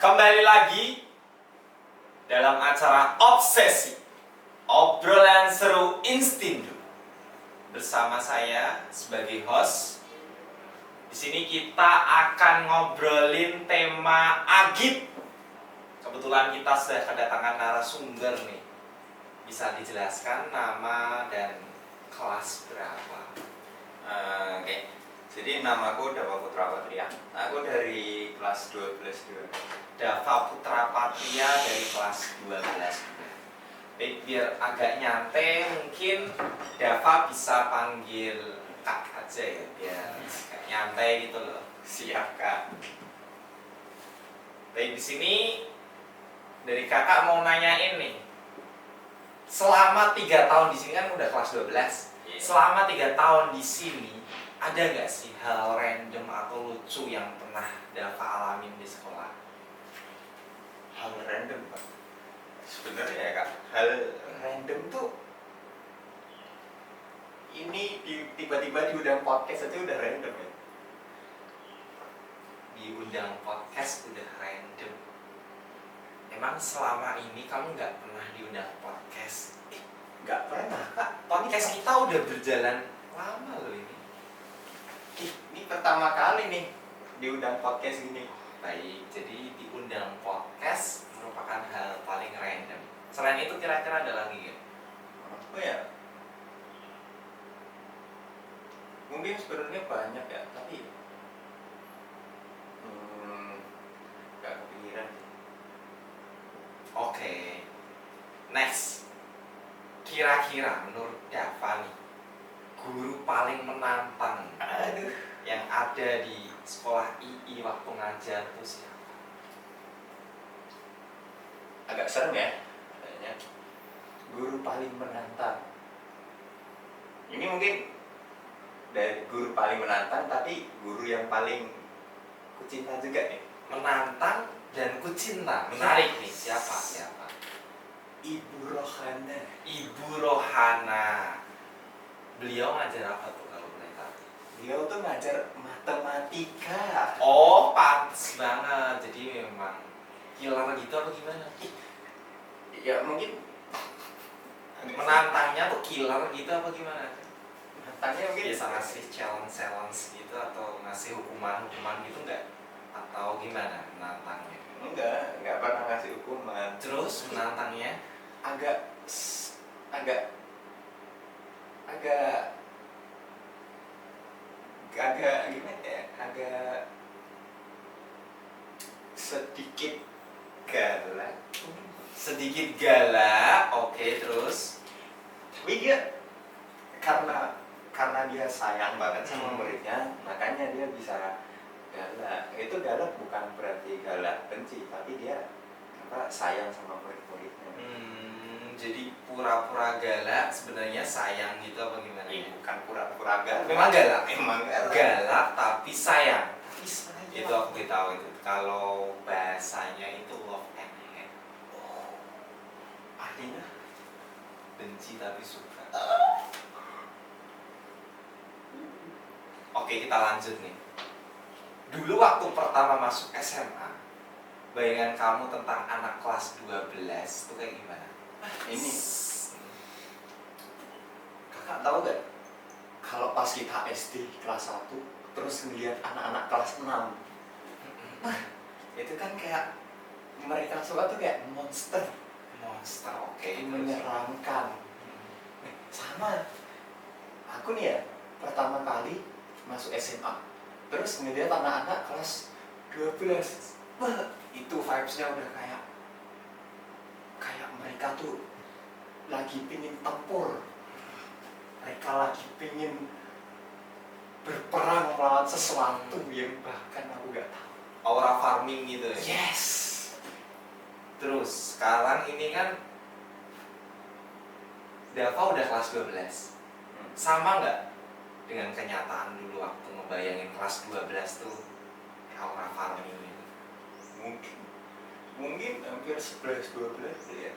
Kembali lagi dalam acara Obsesi, obrolan seru Instindo. Bersama saya sebagai host. Di sini kita akan ngobrolin tema Agit. Kebetulan kita sudah kedatangan narasumber nih. Bisa dijelaskan nama dan kelas berapa? Oke. Jadi namaku Dava Putra Patria. Aku dari kelas 12 juga. Dava Putra Patria dari kelas 12. Baik, biar agak nyantai mungkin Dava bisa panggil Kak aja ya, biar agak nyantai gitu loh. Siap, Kak. Baik, di sini dari kakak mau nanyain nih. Selama 3 tahun di sini kan udah kelas 12. Selama 3 tahun di sini ada nggak sih hal random atau lucu yang pernah Dava alamin di sekolah? Hal random, Pak. Sebenarnya ya, Kak, hal random tuh ini tiba-tiba diundang podcast aja udah random ya. Diundang podcast udah random. Emang selama ini kamu nggak pernah diundang podcast? Nggak pernah, Kak. Podcast kita udah berjalan lama loh ini. Ini pertama kali nih diundang podcast gini. Baik, jadi diundang podcast merupakan hal paling random. Selain itu kira-kira ada lagi nggak? Oh ya, mungkin sebenarnya banyak ya, tapi nggak kepikiran. Oke, next. Kira-kira menurut Dava nih, guru paling menantang yang ada di sekolah II waktu ngajar itu siapa? Agak serem ya kayaknya. Guru paling menantang. Ini mungkin dari guru paling menantang, tapi guru yang paling kucinta juga nih. Menantang dan kucinta. Menarik nih, siapa? Ibu Rohana. Ibu Rohana. Beliau ngajar apa tuh kalau boleh tahu? Beliau tuh ngajar matematika. Oh, pantes banget. Jadi memang killer gitu apa gimana? Ya mungkin Menantangnya tuh killer gitu apa gimana? menantangnya mungkin Biasa ngasih challenge gitu atau ngasih hukuman gitu enggak? Atau gimana menantangnya? enggak pernah ngasih hukuman. Terus menantangnya agak gimana ya, agak sedikit galak. Oke, terus Tapi dia karena dia sayang banget sama muridnya, makanya dia bisa galak. Itu galak bukan berarti galak benci, tapi dia sayang sama murid-muridnya. jadi pura-pura galak sebenarnya sayang gitu apa gimana ya? Bukan pura-pura galak. Memang galak. Galak Tapi sayang. tapi Itu aku tahu itu. Kalau bahasanya itu love and hate. artinya Benci tapi suka. Oke, kita lanjut nih. Dulu waktu pertama masuk SMA, bayangan kamu tentang anak kelas 12 itu kayak gimana? ini kakak tahu gak, kalau pas kita SD kelas 1 terus ngeliat anak-anak kelas 6, itu kan kayak mereka semua tuh kayak monster, Oke, menyeramkan. Sama aku nih ya, pertama kali masuk SMA terus ngeliat anak-anak kelas 12, itu vibes-nya udah kayak mereka tuh lagi pingin tempur, mereka lagi pingin berperang melawan sesuatu yang bahkan aku gak tahu. aura farming gitu ya. Yes. Terus sekarang ini kan Dava udah kelas 12. Sama nggak dengan kenyataan dulu waktu ngebayangin kelas 12 tuh aura farming gitu? Mungkin hampir 11-12 ya.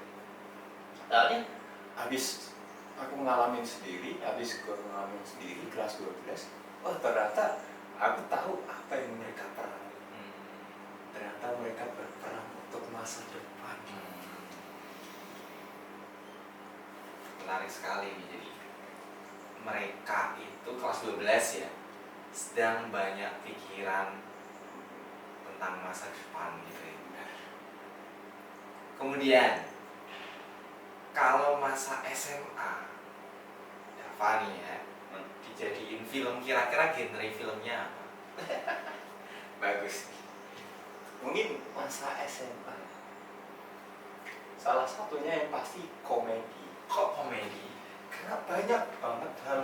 Soalnya habis aku ngalamin sendiri kelas 12. Oh, ternyata aku tahu apa yang mereka perang. Ternyata mereka berperang menarik sekali nih. Jadi mereka itu kelas 12 ya, sedang banyak pikiran tentang masa depan gitu ya. Kemudian kalau masa SMA, ya Fani ya, dijadiin film, kira-kira genre filmnya apa? Bagus. Mungkin masa SMA. Salah satunya yang pasti komedi. Kok komedi? Karena banyak banget hal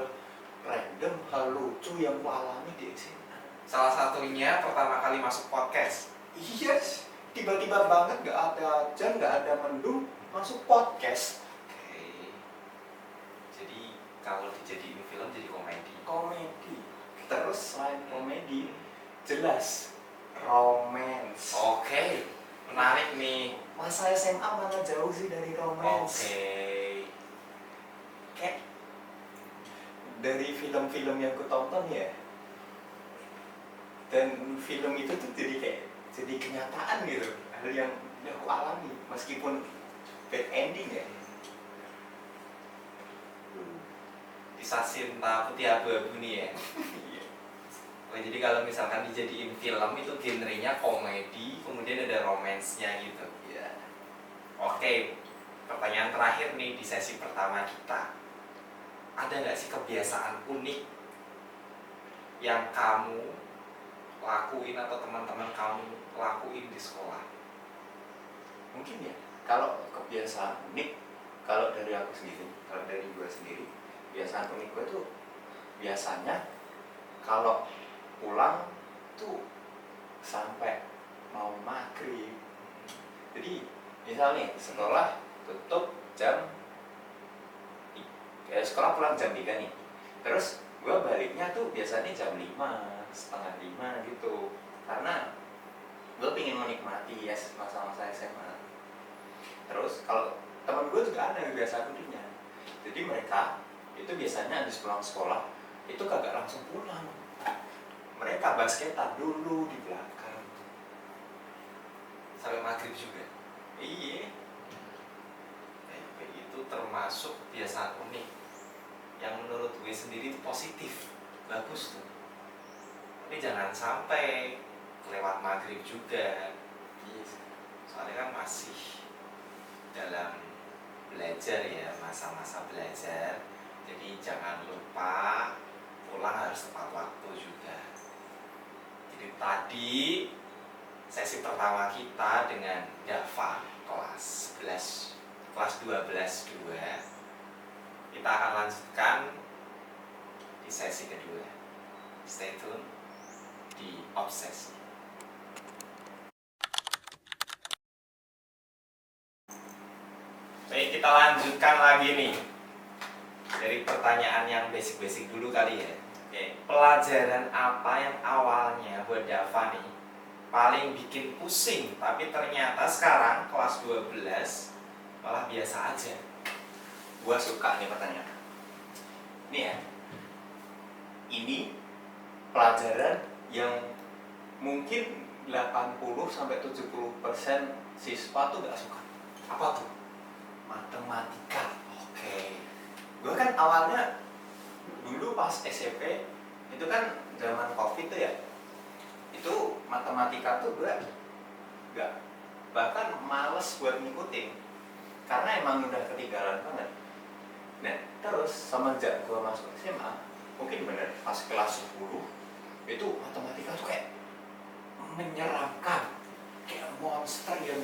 random, hal lucu yang ku alami di SMA. Salah satunya pertama kali masuk podcast. Yes, tiba-tiba banget gak ada hujan, gak ada mendung, masuk podcast. Oke. Jadi kalau dijadiin film jadi komedi. Komedi. Terus selain komedi, jelas romance. Oke, menarik nih. Masa SMA mana jauh sih dari romance? Oke. Kayak dari film-film yang ku tonton ya, dan film itu tuh jadi kenyataan gitu, hal yang udah aku alami meskipun bad ending ya. Kisah cinta putih abu-abu nih ya. Oke, jadi kalau misalkan dijadiin film itu genrenya komedi, kemudian ada romansnya gitu. Ya. Oke, pertanyaan terakhir nih di sesi pertama kita. Ada nggak sih kebiasaan unik yang kamu lakuin atau teman-teman kamu lakuin di sekolah? Mungkin ya, kalau kebiasaan unik, kalau dari aku sendiri, kalau dari gue sendiri, kebiasaan unik gue tuh biasanya kalau pulang tuh sampai mau maghrib. Jadi misalnya sekolah tutup sekolah pulang jam 3 nih, terus gue baliknya tuh biasanya jam 5, setengah 5 gitu, karena gue pengen menikmati ya masa-masa SMA. Terus kalau teman gue juga ada kebiasaan uniknya, jadi mereka itu biasanya habis pulang sekolah itu kagak langsung pulang, mereka basketan dulu di belakang Sampai maghrib juga. iya. Kayak itu termasuk kebiasaan unik yang menurut gue sendiri itu positif, bagus tuh. Tapi jangan sampai kelewat maghrib juga. Yes. Soalnya kan masih dalam belajar ya, masa-masa belajar. Jadi jangan lupa pulang harus tepat waktu juga. Jadi tadi sesi pertama kita dengan Dava kelas 11, kelas 12 2. Kita akan lanjutkan di sesi kedua. Stay tune di Obsesi. Baik, kita lanjutkan lagi nih dari pertanyaan yang basic-basic dulu kali ya. Oke, pelajaran apa yang awalnya buat Dava nih paling bikin pusing, tapi ternyata sekarang kelas 12 malah biasa aja? Gua suka nih pertanyaan. Ini ya. Ini pelajaran yang mungkin 80-70% siswa tuh gak suka. Apa tuh? Matematika. Oke. Gue kan awalnya dulu pas SMP itu kan zaman Covid tuh ya. Itu matematika tuh gue gak, bahkan males buat ngikutin karena emang udah ketinggalan banget. Nah, terus semenjak gue masuk SMA, mungkin bener pas kelas 10 itu matematika tuh kayak menyeramkan, kayak monster yang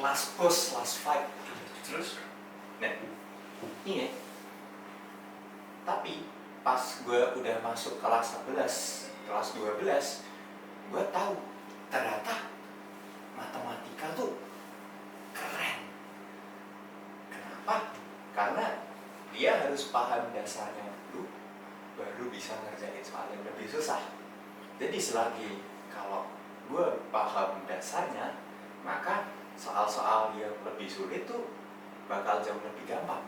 last boss, last fight. Terus, nah, ini ya. Tapi pas gue udah masuk kelas 11, kelas 12, gue tahu ternyata matematika tuh keren. Kenapa? Karena dia harus paham dasarnya dulu, baru bisa ngerjain soal yang lebih susah. Jadi selagi kalau gue paham dasarnya, maka soal-soal yang lebih sulit tuh bakal jauh lebih gampang.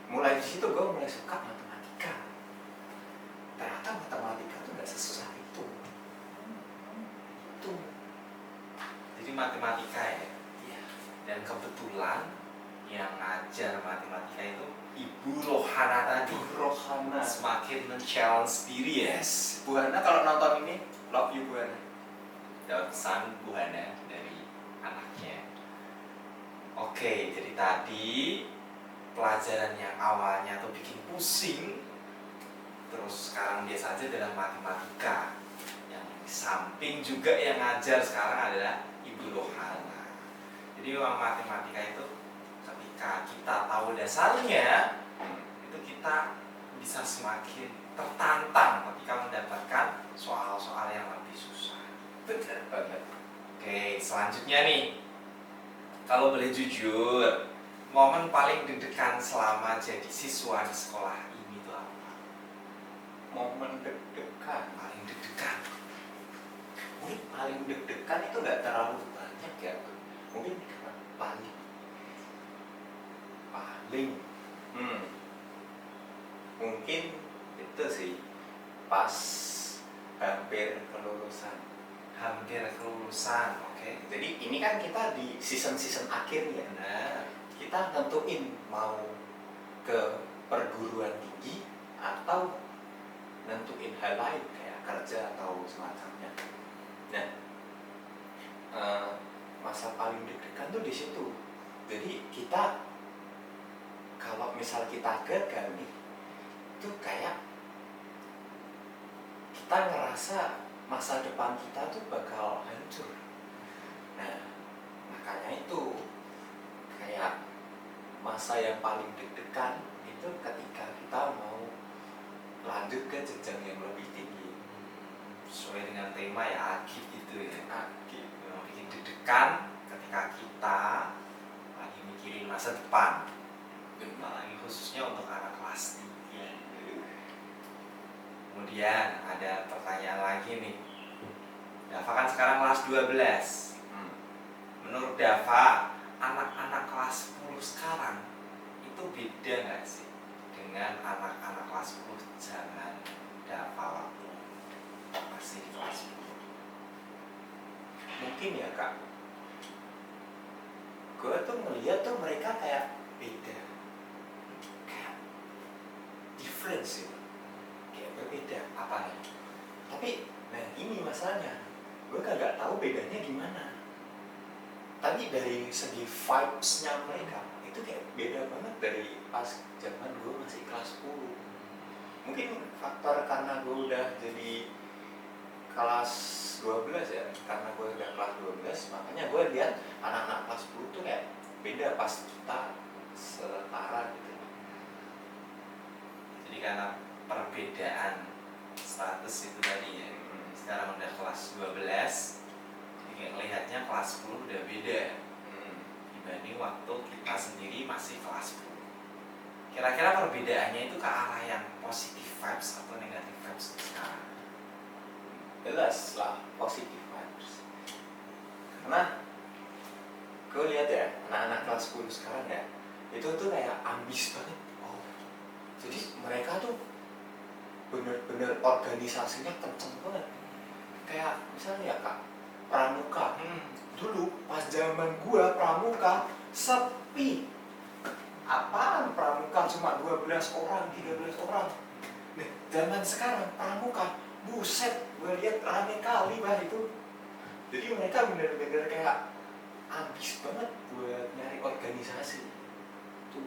Mulai di situ gue mulai suka matematika. Ternyata matematika tuh gak sesusah itu. Jadi matematika ya. Iya. Dan kebetulan yang ngajar matematika itu Ibu Rohana tadi Rohana. semakin men-challenge diri ya. Yes, Bu Hana kalau nonton ini, love you Bu Hana. Dapat pesan Bu Hana dari anaknya. Oke, jadi tadi pelajaran yang awalnya tuh bikin pusing, terus sekarang biasa aja dalam matematika. Yang di samping juga yang ngajar sekarang adalah Ibu Rohana. Jadi memang matematika itu ketika kita tahu dasarnya, itu kita bisa semakin tertantang ketika mendapatkan soal-soal yang lebih susah. Benar banget. Oke, selanjutnya nih, kalau boleh jujur, momen paling deg-degan selama jadi siswa di sekolah ini tuh apa? Momen deg-degan. Paling deg-degan. Mungkin paling deg-degan itu nggak terlalu banyak ya. Mungkin paling. Mungkin itu sih pas hampir kelulusan. Hampir kelulusan, oke. Jadi ini kan kita di season-season akhir ya. Nah, Kita tentuin mau ke perguruan tinggi atau nentuin hal lain kayak kerja atau semacamnya. Nah, masa paling deg-degan tuh di situ. Jadi kita kalau misal kita gagal nih, itu kayak kita ngerasa masa depan kita tuh bakal hancur. Nah, makanya itu kayak masa yang paling deg-degan itu ketika kita mau lanjut ke jenjang yang lebih tinggi. sesuai dengan tema ya, akib gitu ya. Akib. Memang bikin deg-degan ketika kita lagi mikirin masa depan. Apalagi khususnya untuk anak kelas 3. Kemudian ada pertanyaan lagi nih. Dava kan sekarang kelas 12. Menurut Dava, anak-anak kelas 10 sekarang itu beda nggak sih dengan anak-anak kelas 10 zaman Dava waktu masih di kelas 10? Mungkin ya Kak, gue tuh ngeliat tuh mereka kayak beda, kayak difference gitu, kayak berbeda apa nih. Tapi nah ini masalahnya, gue kagak tahu bedanya gimana. Tapi dari segi vibes-nya mereka itu kayak beda banget dari pas zaman gue masih kelas 10. Mungkin faktor karena gue udah jadi kelas 12 ya, karena gue udah kelas 12, makanya gue lihat anak-anak kelas 10 tuh kayak beda pas kita setara gitu. Jadi karena perbedaan status itu tadi ya, sekarang udah kelas 12, jadi kayak ngelihatnya kelas 10 udah beda dibanding waktu kita sendiri masih kelas 10. Kira-kira perbedaannya itu ke arah yang positif vibes atau negatif vibes sekarang? Jelas lah positif vibes, karena gue lihat ya anak-anak kelas 10 sekarang ya, itu tuh kayak ambis banget. Jadi mereka tuh bener-bener organisasinya kenceng banget. Kayak misalnya ya Kak, pramuka. Dulu pas zaman gua pramuka sepi. Apaan pramuka cuma 12 orang, 13 orang. Nah, zaman sekarang pramuka, buset, gua lihat rame kali bah itu. Jadi mereka bener-bener kayak ambis banget buat nyari organisasi. Tuh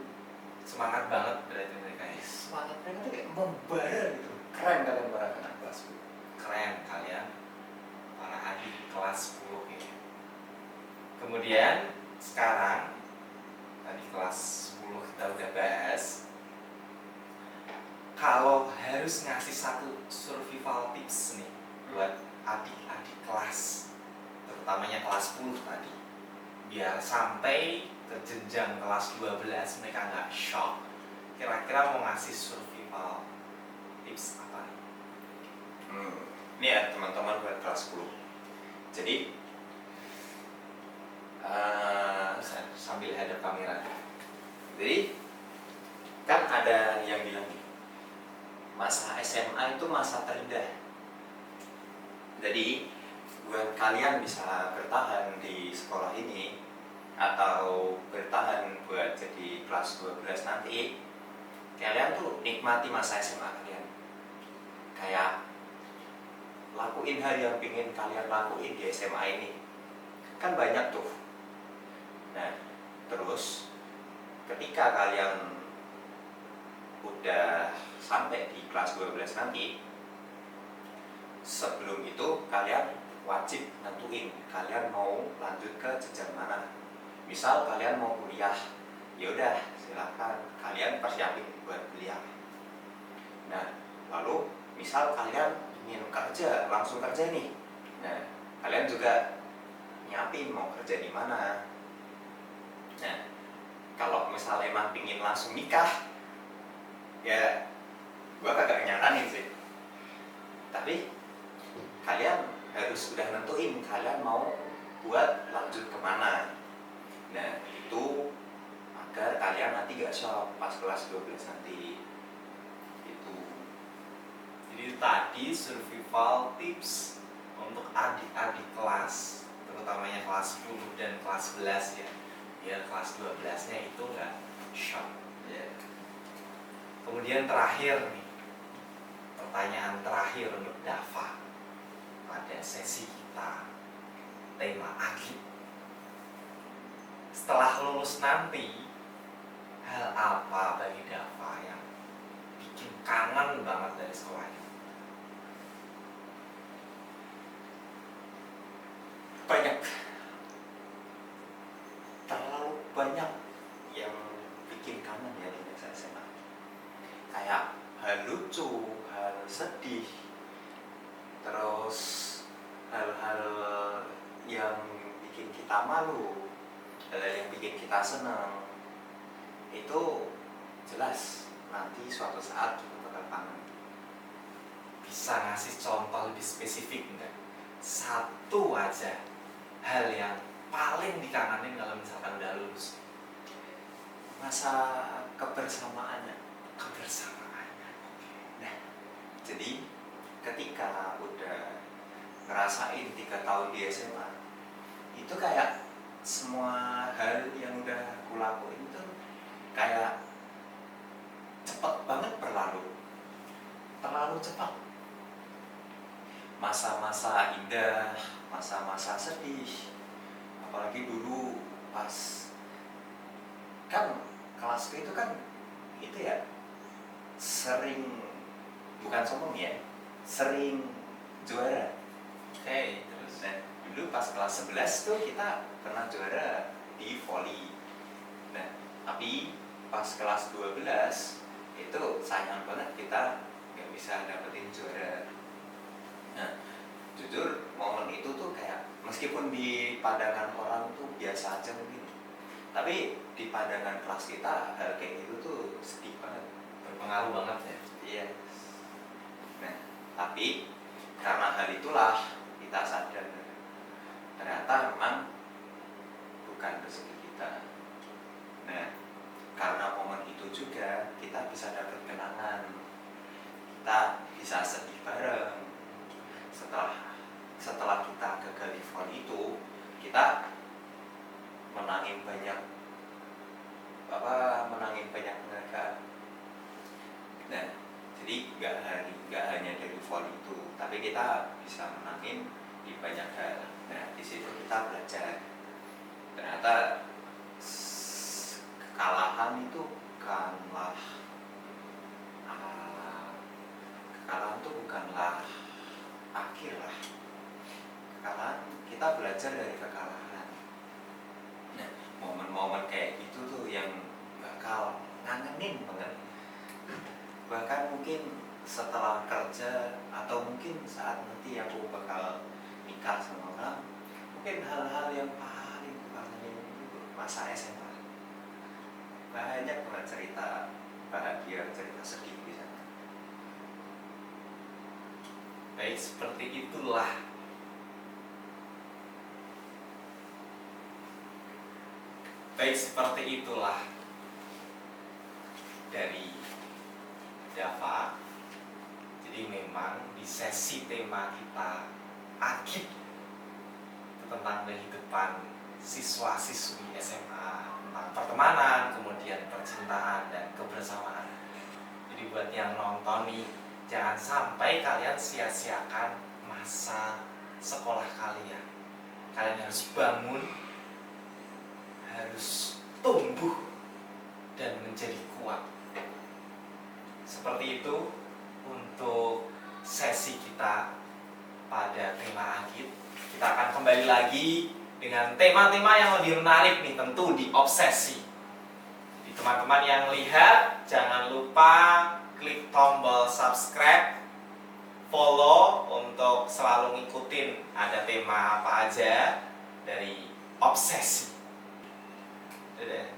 Semangat banget berarti mereka ya. semangat mereka tuh kayak membara gitu. Keren kalian para anak kelas 10. Keren kalian para adik kelas 10 ya. Kemudian sekarang tadi kelas 10 kita udah bahas, kalau harus ngasih satu survival tips nih buat adik-adik kelas, terutamanya kelas 10 tadi, biar sampai ke jenjang kelas 12 mereka nggak shock, kira-kira mau ngasih survival tips apa nih? Ini ya teman-teman buat kelas 10. Jadi Sambil hadap kamera. Jadi kan ada yang bilang nih, masa SMA itu masa terindah. Jadi buat kalian bisa bertahan di sekolah ini atau bertahan buat jadi kelas 12 nanti, kalian tuh nikmati masa SMA kalian. Kayak lakuin hal yang pingin kalian lakuin di SMA ini. Kan banyak tuh. Nah, terus ketika kalian udah sampai di kelas 12 nanti, sebelum itu kalian wajib nentuin kalian mau lanjut ke jenjang mana. Misal kalian mau kuliah, ya udah silakan kalian persiapin buat kuliah. Nah, lalu misal kalian ingin kerja, langsung kerja nih. Nah, kalian juga nyiapin mau kerja di mana. Nah, kalau misalnya emang pingin langsung nikah, ya gua kagak nyaranin sih. Tapi kalian harus udah nentuin kalian mau buat lanjut kemana. Nah, itu agar kalian nanti gak shock pas kelas 12 nanti. Itu. Jadi tadi survival tips untuk adik-adik kelas, terutamanya kelas 10 dan kelas 11 ya. Biar kelas 12-nya itu nggak shock. Ya. Kemudian terakhir nih, pertanyaan terakhir untuk Dava pada sesi kita, tema akhir. Setelah lulus nanti, hal apa bagi Dava yang bikin kangen banget dari sekolahnya? Banyak, terlalu banyak yang bikin kangen ya di masa SMA. Kayak hal lucu, hal sedih, terus hal-hal yang bikin kita malu, hal-hal yang bikin kita senang. Itu jelas nanti suatu saat kita bakal kangen. Bisa ngasih contoh lebih spesifik enggak? Satu aja hal yang paling dikangenin kalau misalkan udah lulus. Masa kebersamaannya. Nah, jadi ketika udah ngerasain 3 tahun di SMA, itu kayak semua hal yang udah kulakuin itu kayak cepet banget berlalu, terlalu cepat. Masa-masa indah, masa-masa sedih, apalagi dulu pas kan kelasku itu kan itu ya sering, bukan sombong ya, sering juara. Oke, terus Nah, dulu pas kelas 11 tuh kita pernah juara di volley. Nah, tapi pas kelas 12 itu sayang banget kita nggak bisa dapetin juara. Nah, jujur momen itu tuh kayak meskipun di pandangan orang tuh biasa aja mungkin, tapi di pandangan kelas kita hal kayak gitu tuh sedih banget, berpengaruh banget ya. iya. Nah, tapi karena hal itulah kita sadar ternyata memang bukan rezeki kita. Nah, karena momen itu juga kita bisa dapat kenangan, kita bisa sedih bareng. Setelah kita gagal di volley itu, kita menangin banyak penghargaan. Nah, jadi nggak hanya dari volley itu, tapi kita bisa menangin di banyak hal. Nah, di situ kita belajar ternyata kekalahan itu bukanlah akhir lah. Kekalahan, kita belajar dari kekalahan. Nah, momen-momen kayak gitu tuh yang bakal ngangenin banget. Bahkan mungkin setelah kerja atau mungkin saat nanti aku bakal nikah sama orang, mungkin hal-hal yang paling kangenin itu masa SMA. Banyak banget cerita bahagia, cerita sedih di sana. Baik, seperti itulah dari Dava. Jadi memang di sesi tema kita akhir tentang kehidupan siswa-siswi SMA, tentang pertemanan, kemudian percintaan dan kebersamaan. Jadi buat yang nonton nih, jangan sampai kalian sia-siakan masa sekolah kalian. Kalian harus bangun, harus tumbuh dan menjadi kuat. Seperti itu untuk sesi kita pada tema Agit. Kita akan kembali lagi dengan tema-tema yang lebih menarik nih, tentu di obsesi. Jadi teman-teman yang lihat, jangan lupa klik tombol subscribe, follow untuk selalu ngikutin ada tema apa aja dari obsesi. Dadah.